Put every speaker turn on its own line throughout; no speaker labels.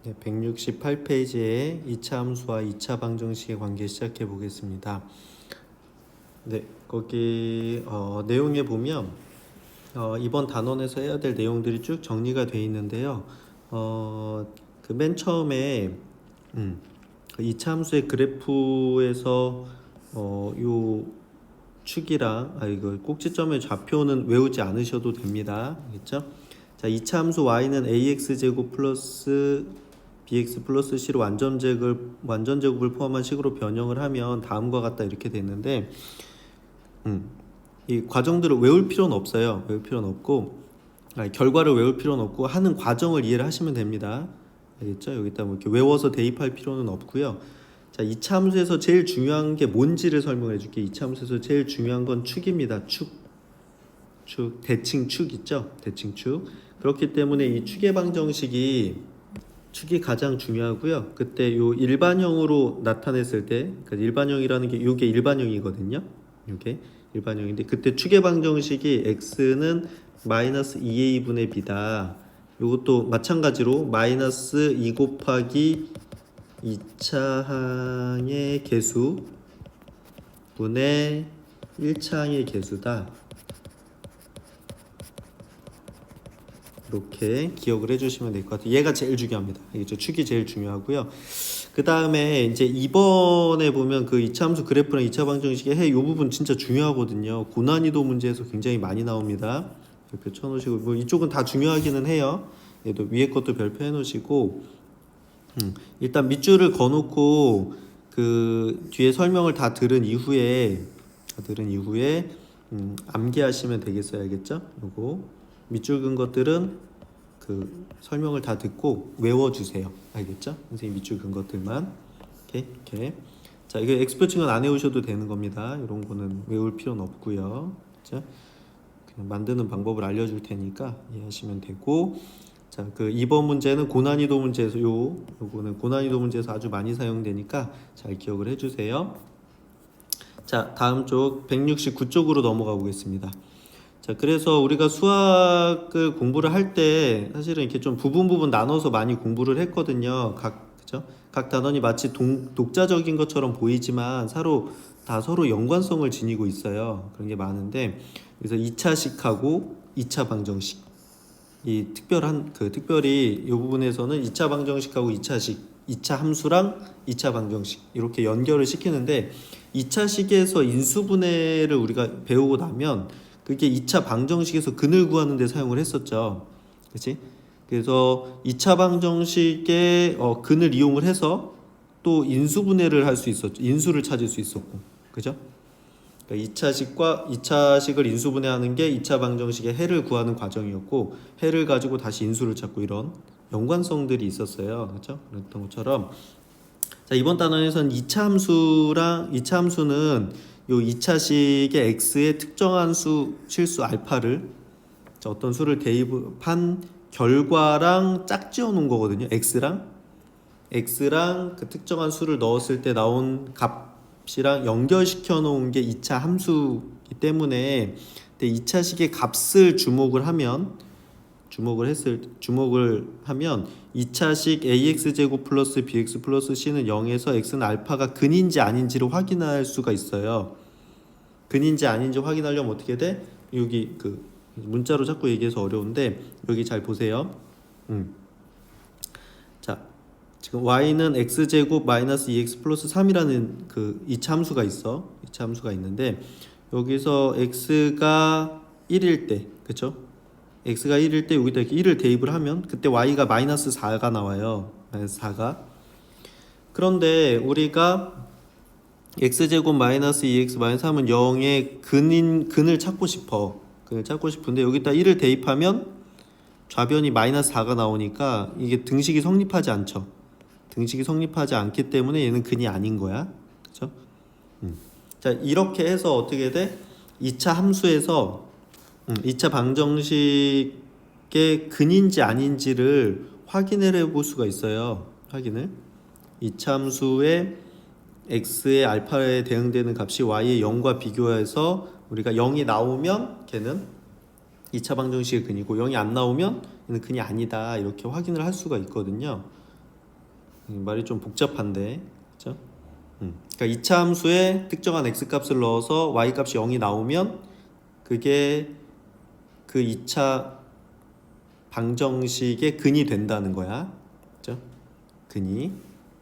네, 168페이지에 2차 함수와 2차 방정식의 관계 시작해 보겠습니다. 네, 거기 내용에 보면 이번 단원에서 해야 될 내용들이 쭉 정리가 되어 있는데요. 그 맨 처음에 그 2차 함수의 그래프에서 요 축이랑 이거 꼭지점의 좌표는 외우지 않으셔도 됩니다. 알겠죠? 자, 2차 함수 y는 ax제곱 플러스 bx 플러스 c로 완전제곱을 포함한 식으로 변형을 하면 다음과 같다 이렇게 됐는데 이 과정들을 외울 필요는 없어요. 외울 필요는 없고 결과를 외울 필요는 없고 하는 과정을 이해를 하시면 됩니다. 알겠죠? 여기다 뭐 이렇게 외워서 대입할 필요는 없고요. 자, 2차 함수에서 제일 중요한 게 뭔지를 설명해 줄게요. 2차 함수에서 제일 중요한 건 축입니다. 축, 대칭축 있죠? 대칭축. 그렇기 때문에 이 축의 축이 가장 중요하고요. 그때 요 일반형으로 나타냈을 때, 그러니까 일반형이라는 게 요게 일반형이거든요. 요게 일반형인데 그때 축의 방정식이 x는 마이너스 2a분의 b다. 요것도 마찬가지로 마이너스 2 곱하기 2차 항의 개수 분의 1차 항의 개수다. 이렇게 기억을 해주시면 될 것 같아요. 얘가 제일 중요합니다. 알겠죠? 축이 제일 중요하고요. 그 다음에 이제 이번에 보면 그 2차 함수 그래프랑 2차 방정식의 이 부분 진짜 중요하거든요. 고난이도 문제에서 굉장히 많이 나옵니다. 별표 쳐놓으시고 뭐 이쪽은 다 중요하기는 해요. 얘도 위에 것도 별표 해놓으시고 일단 밑줄을 그어놓고 그 뒤에 설명을 다 들은 이후에 암기하시면 되겠어요. 알겠죠? 요거 밑줄 긋은 것들은 그 설명을 다 듣고 외워주세요. 알겠죠? 선생님 밑줄 긋은 것들만 이렇게. 자, 이거 엑스표칭은 안 외우셔도 되는 겁니다. 이런 거는 외울 필요는 없고요. 그렇죠? 그냥 만드는 방법을 알려줄 테니까 이해하시면 되고. 자, 그 2번 문제는 고난이도 문제에서 요거는 고난이도 문제에서 아주 많이 사용되니까 잘 기억을 해주세요. 자, 다음 쪽 169쪽으로 넘어가 보겠습니다. 자, 그래서 우리가 수학을 공부를 할 때 사실은 이렇게 좀 부분 나눠서 많이 공부를 했거든요. 그죠? 각 단원이 마치 독자적인 것처럼 보이지만 서로 연관성을 지니고 있어요. 그런 게 많은데 그래서 2차식하고 2차 방정식 특별히 이 부분에서는 2차 방정식하고 2차 함수랑 2차 방정식 이렇게 연결을 시키는데 2차식에서 인수분해를 우리가 배우고 나면 그게 2차 방정식에서 근을 구하는 데 사용을 했었죠. 그렇지? 그래서 2차 방정식의 근을 이용을 해서 또 인수분해를 할 수 있었죠. 인수를 찾을 수 있었고. 그죠? 그러니까 2차식을 인수분해하는 게 2차 방정식의 해를 구하는 과정이었고 해를 가지고 다시 인수를 찾고 이런 연관성들이 있었어요. 그렇죠? 그랬던 것처럼 자, 이번 단원에서는 2차 함수는 요 2차식의 x의 특정한 실수 알파를 어떤 수를 대입한 결과랑 짝지어 놓은 거거든요. x랑 그 특정한 수를 넣었을 때 나온 값이랑 연결시켜 놓은 게 2차 함수이기 때문에 2차식의 값을 주목을 하면 2차식 ax제곱 플러스 bx 플러스 c는 0에서 x는 알파가 근인지 아닌지를 확인할 수가 있어요. 근인지 아닌지 확인하려면 어떻게 돼? 여기 그 문자로 자꾸 얘기해서 어려운데 여기 잘 보세요. 자, 지금 y는 x제곱 마이너스 2x 플러스 3이라는 그 2차 함수가 있어. 2차 함수가 있는데 여기서 x가 1일 때, 그쵸? x가 1일 때 여기다 이렇게 1을 대입을 하면 그때 y가 마이너스 4가 나와요. 마이너스 4가. 그런데 우리가 x제곱 마이너스 2x 마이너스 3은 0의 근을 찾고 싶어. 근을 찾고 싶은데 여기다 1을 대입하면 좌변이 마이너스 4가 나오니까 이게 등식이 성립하지 않죠. 등식이 성립하지 않기 때문에 얘는 근이 아닌 거야. 그렇죠? 자, 이렇게 해서 어떻게 돼? 2차 함수에서 2차 방정식의 근인지 아닌지를 확인을 해볼 수가 있어요. 2차 함수의 x의 알파에 대응되는 값이 y의 0과 비교해서 우리가 0이 나오면 걔는 2차 방정식의 근이고 0이 안 나오면 얘는 근이 아니다 이렇게 확인을 할 수가 있거든요. 말이 좀 복잡한데, 그죠? 그러니까 2차 함수에 특정한 x 값을 넣어서 y 값이 0이 나오면 그게 그 2차 방정식의 근이 된다는 거야. 그죠? 근이.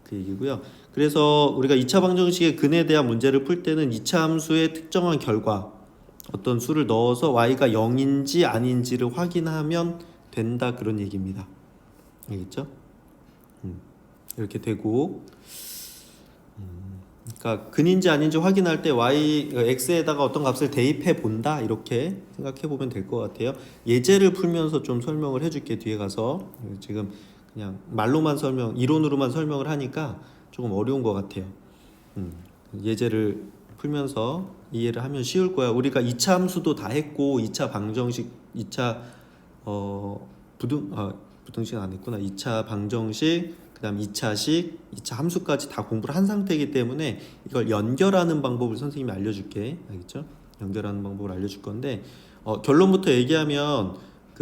그 얘기고요. 그래서 우리가 2차 방정식의 근에 대한 문제를 풀 때는 2차 함수의 특정한 결과 어떤 수를 넣어서 y가 0인지 아닌지를 확인하면 된다 그런 얘기입니다. 알겠죠? 이렇게 되고 그러니까 근인지 아닌지 확인할 때 x에다가 어떤 값을 대입해 본다 이렇게 생각해 보면 될 것 같아요. 예제를 풀면서 좀 설명을 해줄게 뒤에 가서. 지금 그냥 말로만 이론으로만 설명을 하니까 조금 어려운 것 같아요. 예제를 풀면서 이해를 하면 쉬울 거야. 우리가 2차 함수도 다 했고 2차 방정식, 2차 부등식 안 했구나. 2차 방정식, 그 다음 2차식, 2차 함수까지 다 공부를 한 상태이기 때문에 이걸 연결하는 방법을 선생님이 알려줄게. 알겠죠? 연결하는 방법을 알려줄 건데 결론부터 얘기하면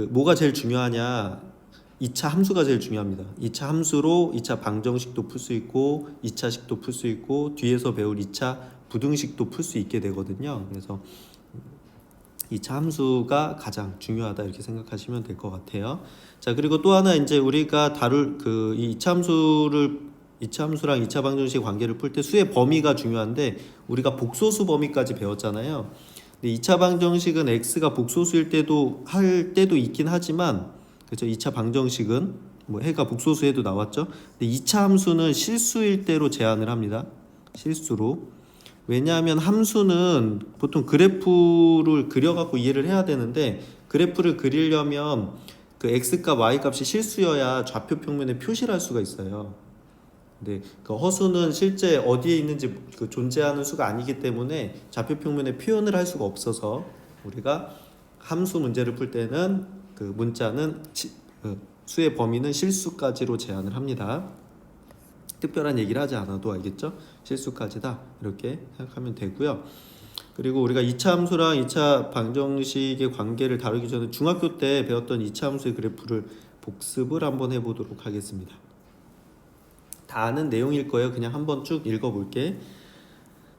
뭐가 제일 중요하냐? 2차 함수가 제일 중요합니다. 2차 함수로 2차 방정식도 풀 수 있고 2차식도 풀 수 있고 뒤에서 배울 2차 부등식도 풀 수 있게 되거든요. 그래서 2차 함수가 가장 중요하다 이렇게 생각하시면 될 것 같아요. 자, 그리고 또 하나 이제 우리가 다룰 이 2차 함수랑 2차 방정식 관계를 풀 때 수의 범위가 중요한데 우리가 복소수 범위까지 배웠잖아요. 근데 2차 방정식은 x가 복소수일 때도 할 때도 있긴 하지만 그렇죠. 2차 방정식은 해가 복소수에도 나왔죠. 근데 2차 함수는 실수일 때로 제한을 합니다. 실수로. 왜냐하면 함수는 보통 그래프를 그려갖고 이해를 해야 되는데 그래프를 그리려면 그 x값, y값이 실수여야 좌표 평면에 표시를 할 수가 있어요. 근데 그 허수는 실제 어디에 있는지 존재하는 수가 아니기 때문에 좌표 평면에 표현을 할 수가 없어서 우리가 함수 문제를 풀 때는 그 문자는 수의 범위는 실수까지로 제한을 합니다. 특별한 얘기를 하지 않아도 알겠죠? 실수까지다 이렇게 생각하면 되고요. 그리고 우리가 2차 함수랑 2차 방정식의 관계를 다루기 전에 중학교 때 배웠던 2차 함수의 그래프를 복습을 한번 해보도록 하겠습니다. 다 아는 내용일 거예요. 그냥 한번 쭉 읽어볼게.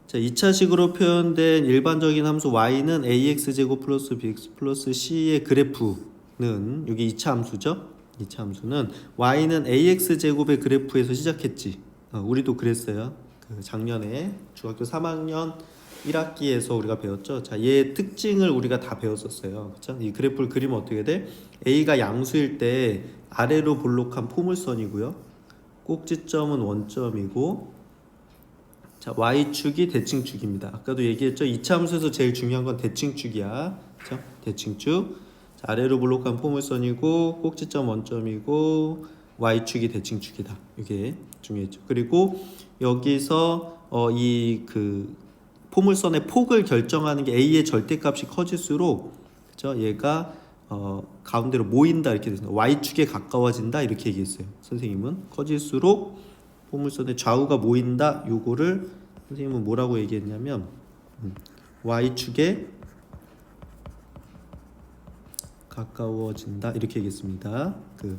자, 2차식으로 표현된 일반적인 함수 y는 ax제곱 플러스 bx 플러스 c의 그래프는 여기 2차 함수죠. 2차 함수는 y는 ax제곱의 그래프에서 시작했지. 우리도 그랬어요. 그 작년에 중학교 3학년 1학기에서 우리가 배웠죠. 자, 얘의 특징을 우리가 다 배웠었어요. 그렇죠? 이 그래프를 그리면 어떻게 돼? a가 양수일 때 아래로 볼록한 포물선이고요. 꼭지점은 원점이고 자, y축이 대칭축입니다. 아까도 얘기했죠. 2차 함수에서 제일 중요한 건 대칭축이야. 그렇죠? 대칭축. 자, 아래로 볼록한 포물선이고 꼭지점 원점이고 y축이 대칭축이다. 이게 중요했죠. 그리고 여기서 이 포물선의 폭을 결정하는 게 a의 절대값이 커질수록 그렇죠? 얘가 가운데로 모인다 이렇게 돼서 y축에 가까워진다 이렇게 얘기했어요. 선생님은 커질수록 포물선의 좌우가 모인다. 요거를 선생님은 뭐라고 얘기했냐면 y축에 가까워진다 이렇게 얘기했습니다. 그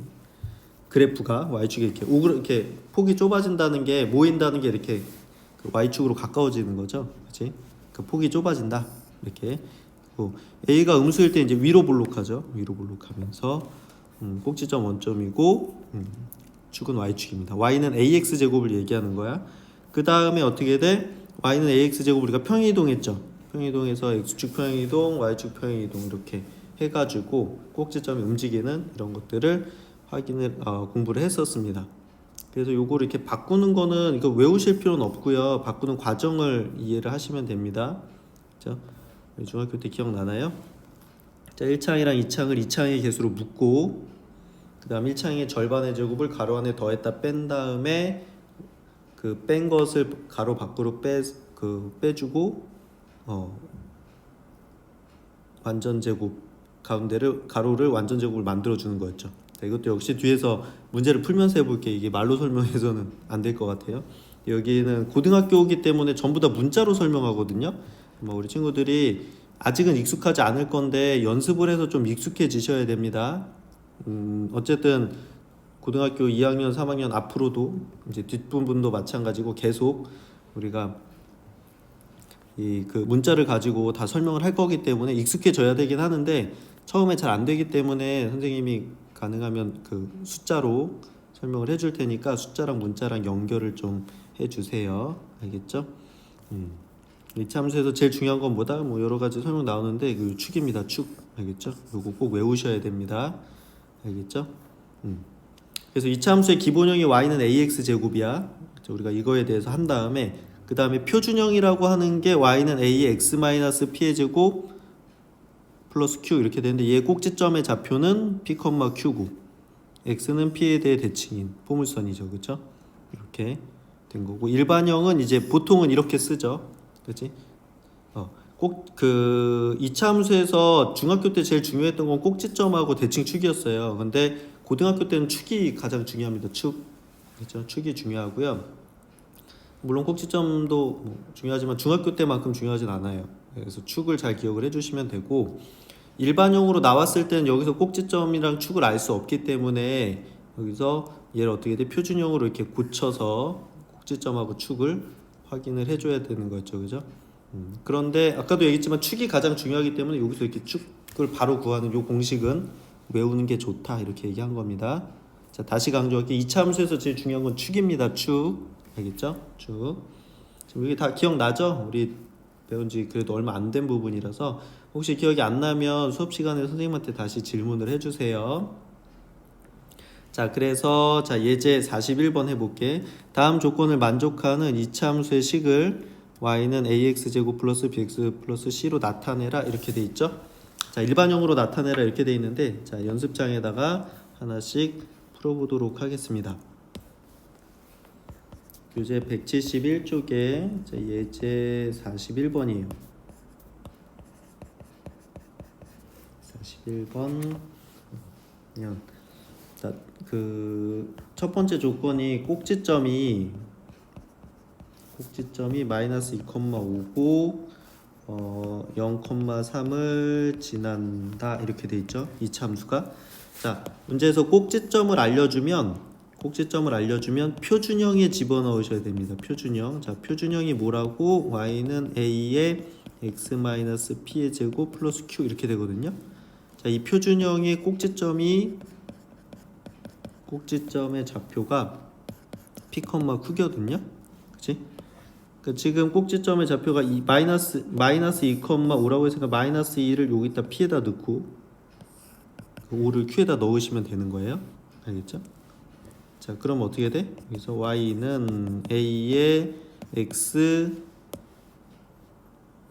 그래프가 y축에 이렇게 폭이 좁아진다는 게 모인다는 게 이렇게 그 y축으로 가까워지는 거죠. 그렇지? 그 폭이 좁아진다. 이렇게. a가 음수일 때 이제 위로 볼록하죠. 위로 볼록하면서 꼭지점 원점이고 축은 y축입니다. y는 ax 제곱을 얘기하는 거야. 그 다음에 어떻게 돼? y는 ax 제곱 우리가 평행이동했죠. 평행이동해서 x축 평행이동, y축 평행이동 이렇게 해가지고 꼭지점이 움직이는 이런 것들을 공부를 했었습니다. 그래서 요거를 이렇게 바꾸는 거는 이거 외우실 필요는 없고요. 바꾸는 과정을 이해를 하시면 됩니다. 그렇죠? 중학교 때 기억나나요? 자, 1창이랑 2창을 2창의 개수로 묶고 그 다음 1창의 절반의 제곱을 가로 안에 더했다 뺀 다음에 그 뺀 것을 가로 밖으로 빼주고 완전 제곱 가로를 완전 제곱을 만들어 주는 거였죠. 자, 이것도 역시 뒤에서 문제를 풀면서 해볼게. 이게 말로 설명해서는 안 될 것 같아요. 여기는 고등학교이기 때문에 전부 다 문자로 설명하거든요. 우리 친구들이 아직은 익숙하지 않을 건데 연습을 해서 좀 익숙해지셔야 됩니다. 어쨌든 고등학교 2학년, 3학년 앞으로도 이제 뒷부분도 마찬가지고 계속 우리가 이 그 문자를 가지고 다 설명을 할 거기 때문에 익숙해져야 되긴 하는데 처음에 잘 안 되기 때문에 선생님이 가능하면 그 숫자로 설명을 해줄 테니까 숫자랑 문자랑 연결을 좀 해주세요. 알겠죠? 이 참수에서 제일 중요한 건 뭐다? 뭐 여러 가지 설명 나오는데 그 축입니다. 축. 알겠죠? 요거 꼭 외우셔야 됩니다. 알겠죠? 그래서 이 참수의 기본형이 y는 ax 제곱이야. 우리가 이거에 대해서 한 다음에 그 다음에 표준형이라고 하는 게 y는 ax 마이너스 p의 제곱 플러스 q 이렇게 되는데 얘 꼭지점의 좌표는 p, q고 x는 p에 대해 대칭인 포물선이죠. 그렇죠? 이렇게 된 거고 일반형은 이제 보통은 이렇게 쓰죠. 그렇지? 꼭 그 이차함수에서 중학교 때 제일 중요했던 건 꼭지점하고 대칭축이었어요. 근데 고등학교 때는 축이 가장 중요합니다. 축. 그렇죠? 축이 중요하고요. 물론 꼭지점도 뭐 중요하지만 중학교 때만큼 중요하진 않아요. 그래서 축을 잘 기억을 해주시면 되고 일반형으로 나왔을 때는 여기서 꼭지점이랑 축을 알 수 없기 때문에 여기서 얘를 어떻게 돼? 표준형으로 이렇게 고쳐서 꼭지점하고 축을 확인을 해줘야 되는 거죠, 그죠? 그런데 아까도 얘기했지만 축이 가장 중요하기 때문에 여기서 이렇게 축을 바로 구하는 요 공식은 외우는 게 좋다 이렇게 얘기한 겁니다. 자, 다시 강조할게요. 이차 함수에서 제일 중요한 건 축입니다. 축. 알겠죠? 축. 지금 이게 다 기억나죠? 우리 배운 지 그래도 얼마 안 된 부분이라서 혹시 기억이 안 나면 수업 시간에 선생님한테 다시 질문을 해주세요. 자, 그래서 자 예제 41번 해볼게. 다음 조건을 만족하는 이차 함수의 식을 y는 ax 제곱 플러스 bx 플러스 c로 나타내라 이렇게 돼 있죠. 자, 일반형으로 나타내라 이렇게 돼 있는데 자 연습장에다가 하나씩 풀어보도록 하겠습니다. 교재 171쪽에 자, 예제 41번이에요. 41번. 자, 그 첫 번째 조건이 꼭지점이 마이너스 2,5고 0,3을 지난다 이렇게 돼 있죠. 이 참수가. 자, 문제에서 꼭지점을 알려주면 표준형에 집어넣으셔야 됩니다. 표준형. 자, 표준형이 뭐라고? y는 a의 x-p의 제곱 플러스 q 이렇게 되거든요. 자, 이 표준형의 꼭지점의 좌표가 p, q거든요. 그치? 그러니까 지금 꼭지점의 좌표가 이 마이너스 2,5라고 했으니까 마이너스 2를 여기다 p에다 넣고 5를 q에다 넣으시면 되는 거예요. 알겠죠? 자, 그럼 어떻게 돼? 여기서 y는 a의 x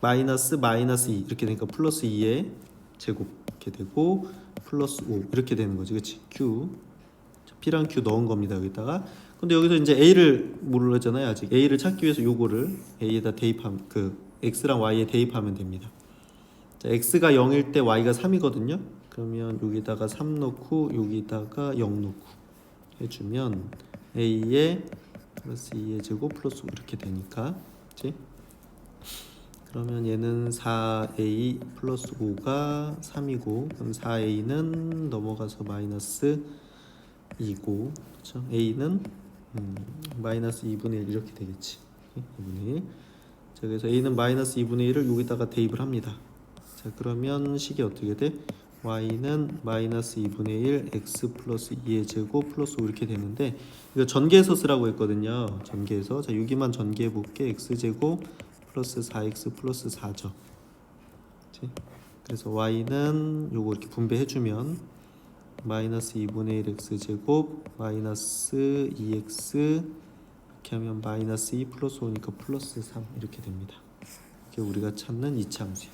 마이너스 2 이렇게 되니까 플러스 2의 제곱 이렇게 되고 플러스 5 이렇게 되는 거지. 그치? q p랑 q 넣은 겁니다. 여기다가. 근데 여기서 이제 a를 모르잖아요. 아직 a를 찾기 위해서 요거를 a에다 대입하면 그 x랑 y에 대입하면 됩니다. 자, x가 0일 때 y가 3이거든요. 그러면 여기다가 3 넣고 여기다가 0 넣고 해주면 a의 플러스 2의 제곱 플러스 5 이렇게 되니까 그치? 그러면 얘는 4a 플러스 5가 3이고 그럼 4a는 넘어가서 마이너스 2고 그렇죠? a는 마이너스 2분의 1 이렇게 되겠지. 2분의 1. 자, 그래서 a는 마이너스 2분의 1을 여기다가 대입을 합니다. 자, 그러면 식이 어떻게 돼? y는 마이너스 2분의 1 x 플러스 2의 제곱 플러스 5 이렇게 되는데 이거 전개해서 쓰라고 했거든요. 전개해서. 자, 여기만 전개해 볼게. x제곱 플러스 4x 플러스 4죠. 그치? 그래서 y는 요거 이렇게 분배해주면 마이너스 2분의 1 x제곱 마이너스 2x 이렇게 하면 마이너스 2 플러스 5니까 플러스 3 이렇게 됩니다. 이게 우리가 찾는 이차함수예요.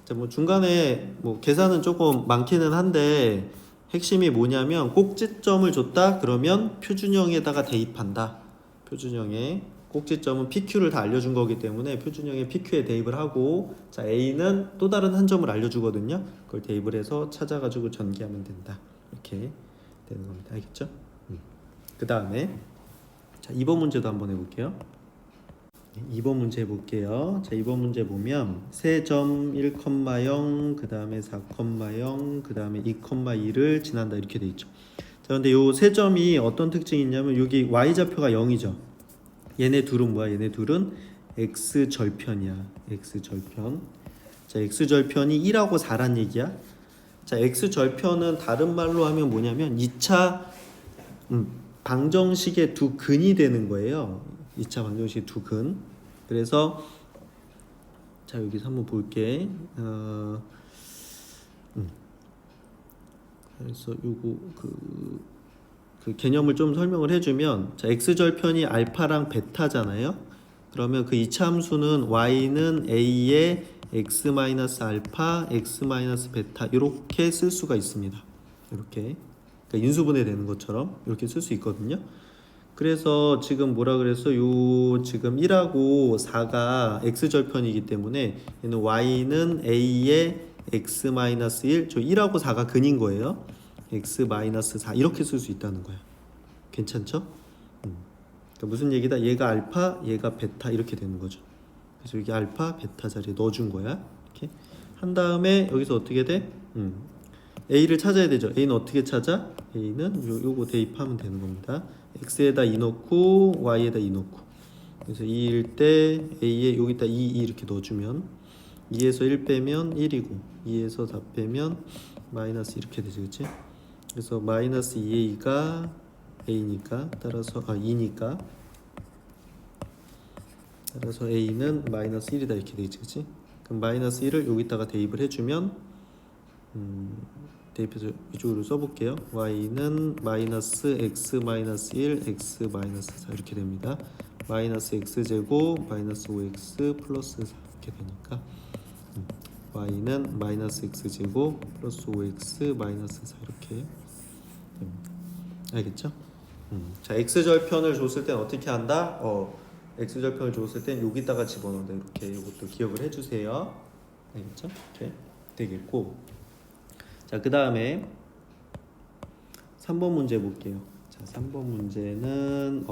자, 뭐 중간에 뭐 계산은 조금 많기는 한데 핵심이 뭐냐면 꼭지점을 줬다 그러면 표준형에다가 대입한다. 표준형에 꼭지점은 PQ를 다 알려준 거기 때문에 표준형에 PQ에 대입을 하고 자 A는 또 다른 한 점을 알려주거든요. 그걸 대입을 해서 찾아가지고 전개하면 된다. 이렇게 되는 겁니다. 알겠죠? 그 다음에 자 2번 문제도 한번 해볼게요. 2번 문제 해볼게요. 자 2번 문제 보면 세점 1,0 그 다음에 4,0 그 다음에 2,2를 지난다 이렇게 돼 있죠. 근데 요 세 점이 어떤 특징이 있냐면 여기 y좌표가 0이죠. 얘네 둘은 뭐야? 얘네 둘은 x절편이야. x절편. 자, x절편이 1하고 4란 얘기야. 자, x절편은 다른 말로 하면 뭐냐면 2차 방정식의 두 근이 되는 거예요. 2차 방정식의 두 근. 그래서 자, 여기서 한번 볼게. 그래서 요거 그 개념을 좀 설명을 해주면, 자, x절편이 알파랑 베타잖아요. 그러면 그 이차 함수는 y는 a의 x 마이너스 알파, x 마이너스 베타 이렇게 쓸 수가 있습니다. 이렇게, 그러니까 인수분해 되는 것처럼 이렇게 쓸 수 있거든요. 그래서 지금 뭐라 그랬어? 요 지금 1하고 4가 x절편이기 때문에 얘는 y는 a의 x 마이너스 1, 저 1하고 4가 근인 거예요. x 마이너스 4 이렇게 쓸 수 있다는 거야. 괜찮죠? 그러니까 무슨 얘기다? 얘가 알파, 얘가 베타 이렇게 되는 거죠. 그래서 여기 알파, 베타 자리에 넣어준 거야. 이렇게 한 다음에 여기서 어떻게 돼? a를 찾아야 되죠. a는 어떻게 찾아? a는 요거 대입하면 되는 겁니다. x에다 2 넣고 y에다 2 넣고. 그래서 2일 때 a에 여기다 2 이렇게 넣어주면 2에서 1 빼면 1이고 2에서 4 빼면 마이너스 이렇게 되죠, 그렇지? 그래서 마이너스 2a가 a니까 따라서 2니까 따라서 a는 마이너스 1이다 이렇게 되겠지, 그렇지? 그럼 마이너스 1을 여기다가 대입을 해주면 대입해서 이쪽으로 써볼게요. y는 마이너스 x 마이너스 1 x 마이너스 4 이렇게 됩니다. 마이너스 x제곱 마이너스 5x 플러스 4 이렇게 되니까 y는 마이너스 x제곱 플러스 5x 마이너스 4 이렇게 됩니다. 알겠죠? 자, x절편을 줬을 땐 어떻게 한다? x절편을 줬을 땐 여기다가 집어넣는다. 이렇게 이것도 기억을 해주세요. 알겠죠? 이렇게 되겠고, 자, 그 다음에 3번 문제 볼게요. 자, 3번 문제는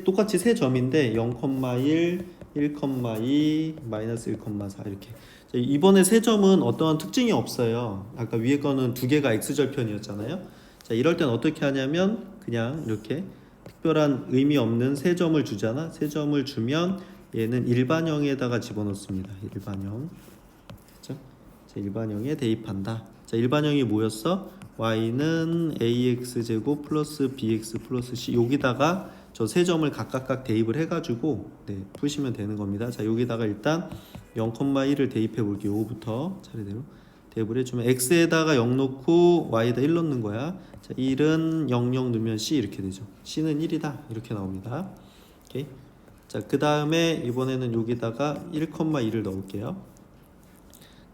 똑같이 세 점인데 0,1, 1,2, 마이너스 1,4 이렇게. 자, 이번에 세 점은 어떠한 특징이 없어요. 아까 위에 거는 두 개가 x절편이었잖아요. 자, 이럴 땐 어떻게 하냐면 그냥 이렇게 특별한 의미 없는 세 점을 주잖아. 세 점을 주면 얘는 일반형에다가 집어넣습니다. 일반형. 그렇죠? 자, 일반형에 대입한다. 자, 일반형이 뭐였어? y는 ax제곱 플러스 bx 플러스 c 여기다가 저 세 점을 각각 대입을 해가지고 푸시면 되는 겁니다. 자, 여기다가 일단 0,1을 대입해 볼게요. 요거부터 차례대로 대입을 해주면 x에다가 0 넣고 y에다 1 넣는 거야. 자, 1은 0, 0 넣으면 c 이렇게 되죠. c는 1이다 이렇게 나옵니다. 오케이. 자, 그 다음에 이번에는 여기다가 1,2를 넣을게요.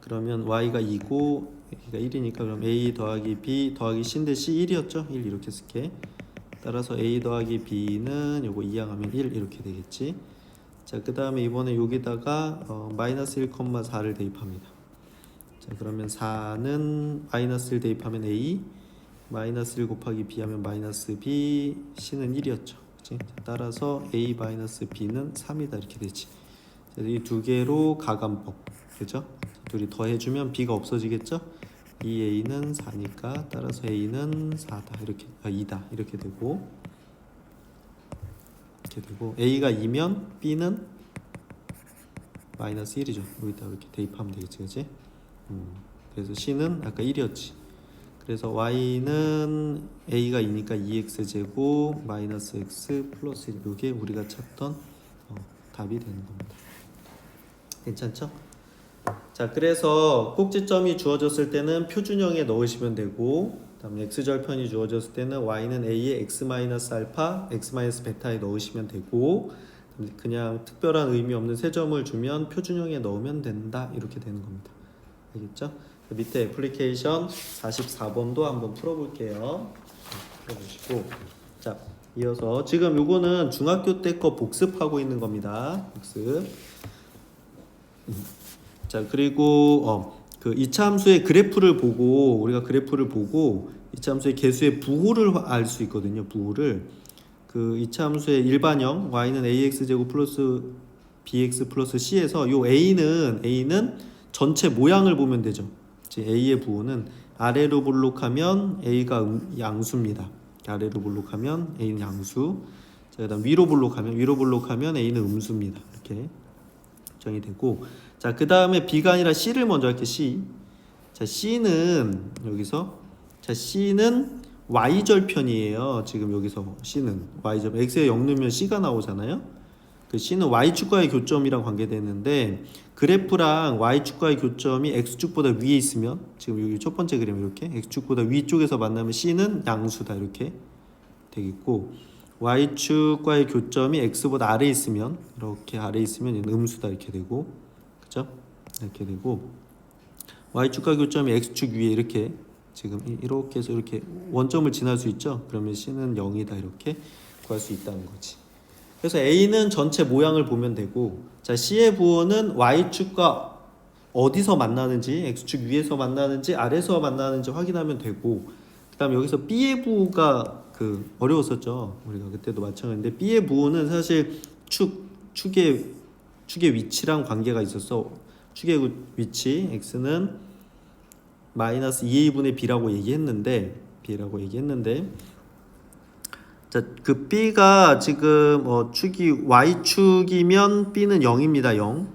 그러면 y가 2고 여기가 1이니까 그럼 a 더하기 b 더하기 c인데 c 1이었죠? 1 이렇게 쓸게. 따라서 a 더하기 b는 요거 이항하면 1 이렇게 되겠지. 자, 그 다음에 이번에 여기다가 마이너스 1,4를 대입합니다. 자, 그러면 4는 마이너스 1 대입하면 a, 마이너스 1 곱하기 b 하면 마이너스 b, c는 1이었죠. 그치? 따라서 a 마이너스 b는 3이다 이렇게 되지. 이 두 개로 가감법, 그죠? 둘이 더해주면 b가 없어지겠죠? 2a는 4니까 따라서 a는 4다 이렇게 2다 이렇게 되고 a가 2면 b는 마이너스 1이죠. 여기다 이렇게 대입하면 되겠지, 그렇지? 그래서 c는 아까 1이었지. 그래서 y는 a가 2니까 2x 제곱 마이너스 x 플러스 1 이게 우리가 찾던 답이 되는 겁니다. 괜찮죠? 자, 그래서 꼭지점이 주어졌을 때는 표준형에 넣으시면 되고, 다음에 x절편이 주어졌을 때는 y는 a의 x 마이너스 알파, x 마이너스 베타에 넣으시면 되고, 그냥 특별한 의미 없는 세 점을 주면 표준형에 넣으면 된다 이렇게 되는 겁니다. 알겠죠? 밑에 애플리케이션 44번도 한번 풀어볼게요. 풀어보시고, 자, 이어서 지금 요거는 중학교 때 거 복습하고 있는 겁니다. 복습. 자, 그리고 그 이차함수의 그래프를 보고 우리가 그래프를 보고 이차함수의 개수의 부호를 알 수 있거든요. 부호를 그 이차함수의 일반형 y는 ax 제곱 플러스 bx 플러스 c에서 요 a는 전체 모양을 보면 되죠. a의 부호는 아래로 볼록하면 a가 양수입니다. 아래로 볼록하면 A는 양수. 자, 그다음 위로 볼록하면 A는 음수입니다. 이렇게 정이 되고, 자, 그다음에 B가 아니라 C를 먼저 할게. C. 자, C는 여기서, 자, C는 y절편이에요. 지금 여기서 C는 y절, x에 0 넣으면 C가 나오잖아요. 그 C는 y축과의 교점이랑 관계되는데, 그래프랑 y축과의 교점이 x축보다 위에 있으면, 지금 여기 첫 번째 그림 이렇게 x축보다 위쪽에서 만나면 C는 양수다 이렇게 되겠고, y축과의 교점이 x보다 아래에 있으면, 이렇게 아래에 있으면 얘는 음수다 이렇게 되고, 그죠? 이렇게 되고, y축과 교점이 x축 위에 이렇게 지금 이렇게 해서 이렇게 원점을 지날 수 있죠. 그러면 C는 0이다 이렇게 구할 수 있다는 거지. 그래서 A는 전체 모양을 보면 되고, 자, C의 부호는 y축과 어디서 만나는지, x축 위에서 만나는지 아래에서 만나는지 확인하면 되고, 그다음 여기서 B의 부호가 어려웠었죠. 우리가 그때도 마찬가지인데, B의 부호는 사실 축의 위치랑 관계가 있어서, 축의 위치 x는 마이너스 2a분의 b라고 얘기했는데, 자, 그 b가 지금 축이 y축이면 b는 0입니다. 0.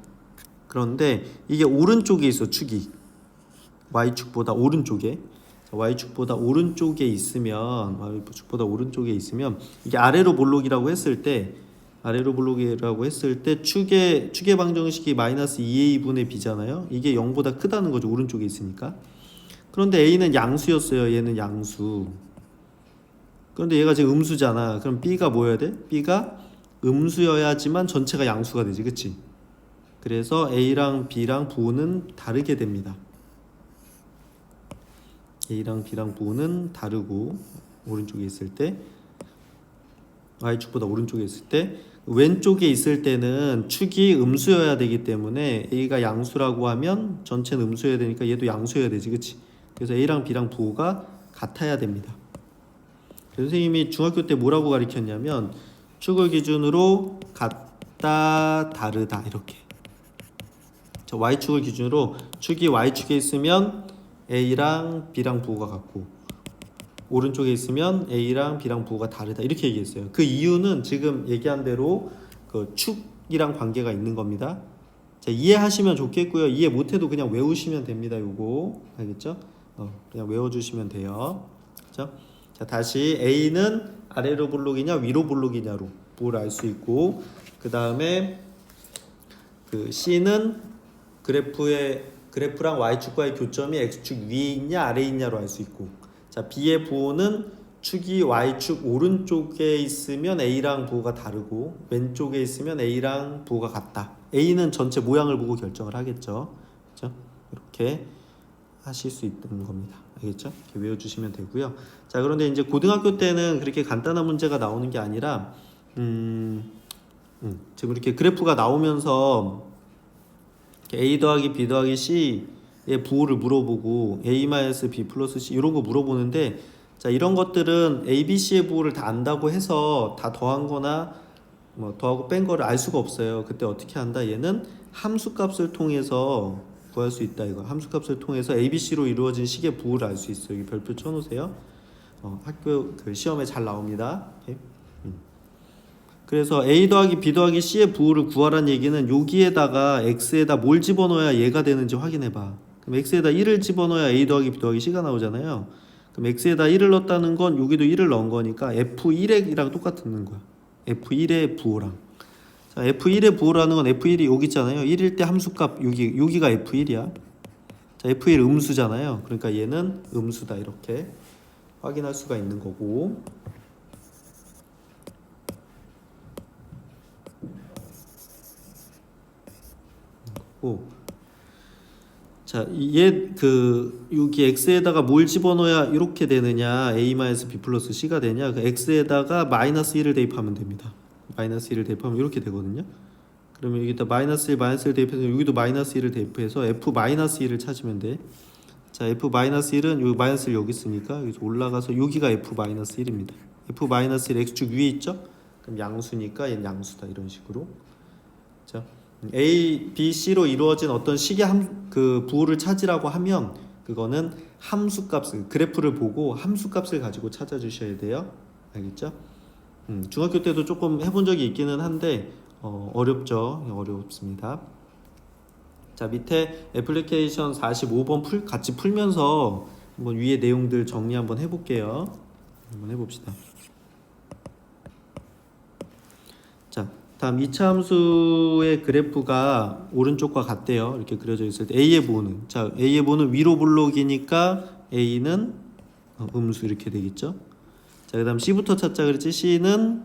그런데 이게 오른쪽에 있어. 축이 y축보다 오른쪽에, y축보다 오른쪽에 있으면 이게 아래로 볼록이라고 했을 때, 축의 방정식이 마이너스 2a분의 b잖아요. 이게 0보다 크다는 거죠. 오른쪽에 있으니까. 그런데 a는 양수였어요. 얘는 양수. 그런데 얘가 지금 음수잖아. 그럼 b가 뭐여야 돼? b가 음수여야지만 전체가 양수가 되지, 그치? 그래서 a랑 b랑 부호는 다르게 됩니다. a랑 b랑 부호는 다르고, 오른쪽에 있을 때, y축보다 오른쪽에 있을 때, 왼쪽에 있을 때는 축이 음수여야 되기 때문에 a가 양수라고 하면 전체는 음수여야 되니까 얘도 양수여야 되지, 그치? 그래서 a랑 b랑 부호가 같아야 됩니다. 선생님이 중학교 때 뭐라고 가르쳤냐면, 축을 기준으로 같다, 다르다 이렇게. 자, y축을 기준으로 축이 y축에 있으면 a랑 b랑 부호가 같고, 오른쪽에 있으면 a랑 b랑 부호가 다르다 이렇게 얘기했어요. 그 이유는 지금 얘기한 대로 그 축이랑 관계가 있는 겁니다. 자, 이해하시면 좋겠고요. 이해 못해도 그냥 외우시면 됩니다. 요거 알겠죠? 그냥 외워주시면 돼요. 그렇죠? 자, 다시 A는 아래로 볼록이냐 위로 볼록이냐로 뭘 알 수 있고, 그 다음에 그 C는 그래프랑 y축과의 교점이 x축 위에 있냐 아래에 있냐로 알 수 있고, 자, B의 부호는 축이 y축 오른쪽에 있으면 A랑 부호가 다르고, 왼쪽에 있으면 A랑 부호가 같다. A는 전체 모양을 보고 결정을 하겠죠. 그렇죠? 이렇게 하실 수 있는 겁니다. 알겠죠? 이렇게 외워주시면 되고요. 자, 그런데 이제 고등학교 때는 그렇게 간단한 문제가 나오는 게 아니라, 지금 이렇게 그래프가 나오면서 A 더하기 B 더하기 C의 부호를 물어보고 A-B 플러스 C 이런 거 물어보는데, 자, 이런 것들은 A, B, C의 부호를 다 안다고 해서 다 더한 거나 뭐 더하고 뺀 거를 알 수가 없어요. 그때 어떻게 한다? 얘는 함수값을 통해서 구할 수 있다. 이거 함수값을 통해서 ABC로 이루어진 식의 부호를 알 수 있어요. 여기 별표 쳐놓으세요. 학교 그 시험에 잘 나옵니다. 그래서 A 더하기 B 더하기 C의 부호를 구하라는 얘기는 여기에다가 X에다 뭘 집어넣어야 얘가 되는지 확인해봐. 그럼 X에다 1을 집어넣어야 A 더하기 B 더하기 C가 나오잖아요. 그럼 X에다 1을 넣었다는 건 여기도 1을 넣은 거니까 F1이랑 똑같은 거야. F1의 부호랑. 자, F1의 부호라는 건 F1이 여기 있잖아요. 1일 때 함수값 여기가 F1이야. 자, F1 음수잖아요. 그러니까 얘는 음수다 이렇게 확인할 수가 있는 거고. 자, 여기 x에다가 뭘 집어넣어야 이렇게 되느냐, a-b 플러스 c가 되냐, 그 x에다가 마이너스 1을 대입하면 됩니다. 마이너스 1을 대입하면 이렇게 되거든요. 그러면 여기다 마이너스 1 대입해서 여기도 마이너스 1을 대입해서 f-1을 찾으면 돼. 자, f-1은 여기 마이너스 1 여기 있으니까 여기서 올라가서 여기가 f-1입니다. f-1 x축 위에 있죠? 그럼 양수니까 얘는 양수다 이런 식으로. 자, A, B, C로 이루어진 어떤 식의 그 부호를 찾으라고 하면 그거는 함수값을, 그래프를 보고 함수값을 가지고 찾아주셔야 돼요. 알겠죠? 중학교 때도 조금 해본 적이 있기는 한데 어렵죠. 어렵습니다. 자, 밑에 애플리케이션 45번 같이 풀면서 한번 위에 내용들 정리 한번 해볼게요. 한번 해봅시다. 자, 다음 이차함수의 그래프가 오른쪽과 같대요. 이렇게 그려져 있을 때 A의 부호는, 자, A의 부호는 위로 블록이니까 A는 음수 이렇게 되겠죠. 자, 그 다음 C부터 찾자 그랬지. C는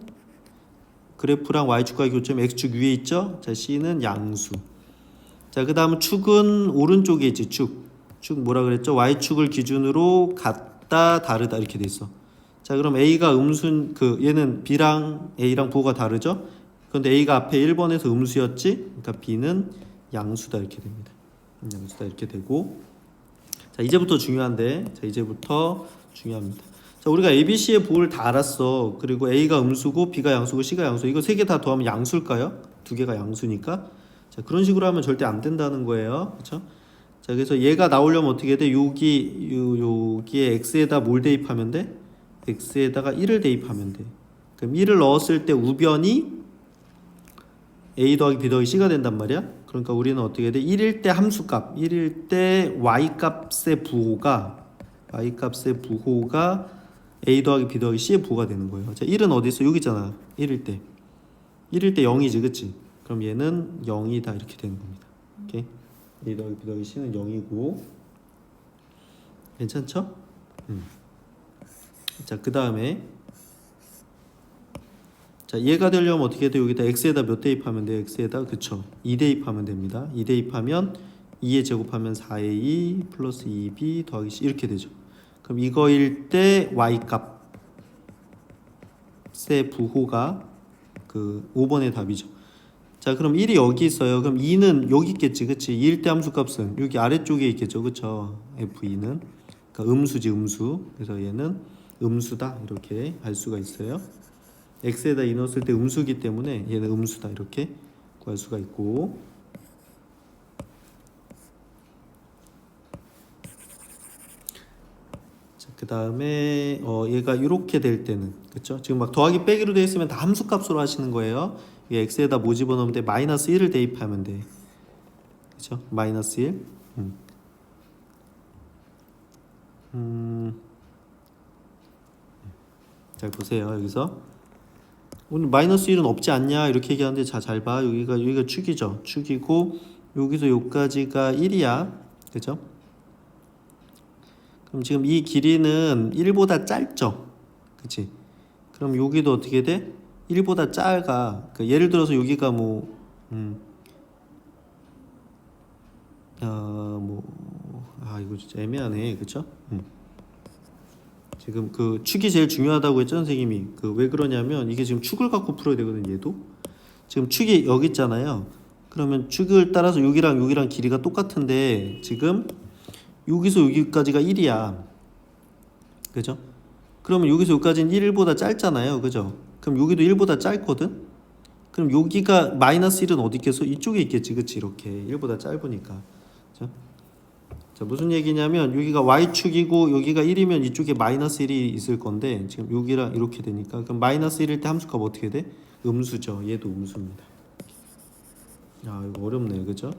그래프랑 Y축과의 교점이 X축 위에 있죠. 자, C는 양수. 자, 그 다음 축은 오른쪽에 있지. 축 뭐라 그랬죠? Y축을 기준으로 같다 다르다 이렇게 돼 있어. 자, 그럼 A가 음수, 얘는 B랑 A랑 부호가 다르죠? 그런데 A가 앞에 1번에서 음수였지? 그러니까 B는 양수다 이렇게 됩니다. 양수다 이렇게 되고, 자, 이제부터 중요한데, 자, 이제부터 중요합니다. 자, 우리가 ABC의 부호를 다 알았어. 그리고 A가 음수고 B가 양수고 C가 양수. 이거 세 개 다 더하면 양수일까요? 두 개가 양수니까. 자, 그런 식으로 하면 절대 안 된다는 거예요. 그렇죠? 자, 그래서 얘가 나오려면 어떻게 돼? 여기에 x에다 뭘 대입하면 돼? x에다가 1을 대입하면 돼. 그럼 1을 넣었을 때 우변이 a 더하기 b 더하기 c가 된단 말이야. 그러니까 우리는 어떻게 돼? 1일 때 함수값, 1일 때 y값의 부호가 a 더하기 b 더하기 c의 부호가 되는 거예요. 자, 1은 어디 있어? 여기 있잖아. 1일 때 0이지, 그치? 그럼 얘는 0이다 이렇게 되는 겁니다. 오케이? a 더하기 b 더하기 c는 0이고, 괜찮죠? 자, 그 다음에 자, 얘가 되려면 어떻게 돼? 여기다 x에다 몇 대입하면 돼? x에다, 그쵸? 2 대입하면 됩니다. 2 대입하면 2에 제곱하면 4a 플러스 2b 더하기 c 이렇게 되죠. 그럼 이거일 때 y값의 부호가 5번의 답이죠. 자, 그럼 1이 여기 있어요. 그럼 2는 여기 있겠지, 그치? 2일 때 함수값은 여기 아래쪽에 있겠죠, 그쵸? f2는 그러니까 음수지, 음수. 그래서 얘는 음수다 이렇게 알 수가 있어요. x에다 2 넣었을 때 음수기 때문에 얘는 음수다 이렇게 구할 수가 있고, 그 다음에 얘가 이렇게 될 때는, 그쵸? 지금 막 더하기 빼기로 되어 있으면 다 함수값으로 하시는 거예요. 이 x에다 뭐 집어넣으면 돼? 마이너스 1을 대입하면 돼. 그쵸? 마이너스 1. 잘 보세요. 여기서 오늘 마이너스 1은 없지 않냐 이렇게 얘기하는데, 자, 잘 봐. 여기가 축이죠. 축이고 여기서 여기까지가 1이야. 그죠? 그럼 지금 이 길이는 1보다 짧죠. 그치? 그럼 여기도 어떻게 돼? 1보다 작아. 예를 들어서 여기가 이거 진짜 애매하네. 그쵸? 지금 축이 제일 중요하다고 했죠, 선생님이. 왜 그러냐면 이게 지금 축을 갖고 풀어야 되거든, 얘도. 지금 축이 여기 있잖아요. 그러면 축을 따라서 여기랑 길이가 똑같은데 지금 여기서 여기까지가 1이야. 그죠? 그러면 여기서 여기까지는 1보다 짧잖아요. 그죠? 그럼 여기도 1보다 짧거든? 그럼 여기가 마이너스 1은 어디 있겠어? 이쪽에 있겠지. 그치? 이렇게 1보다 짧으니까. 그죠? 자, 무슨 얘기냐면 여기가 y축이고 여기가 1이면 이쪽에 마이너스 1이 있을 건데 지금 여기랑 이렇게 되니까, 그럼 마이너스 1일 때 함수값 어떻게 돼? 음수죠. 얘도 음수입니다. 아, 이거 어렵네. 그죠?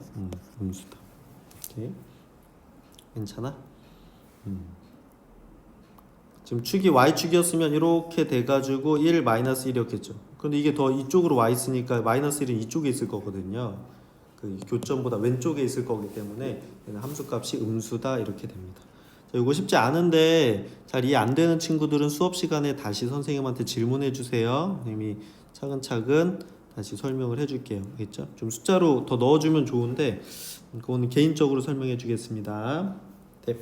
음수다. 오케이. 괜찮아? 지금 축이 y축이었으면 이렇게 돼가지고 1 마이너스 1이었겠죠. 근데 이게 더 이쪽으로 와 있으니까 마이너스 1은 이쪽에 있을 거거든요. 교점보다 왼쪽에 있을 거기 때문에 얘는 함수값이 음수다 이렇게 됩니다. 자, 이거 쉽지 않은데 잘 이해 안 되는 친구들은 수업 시간에 다시 선생님한테 질문해 주세요. 선생님이 차근차근 다시 설명을 해줄게요. 알겠죠? 좀 숫자로 더 넣어주면 좋은데 그거는 개인적으로 설명해 주겠습니다. 네.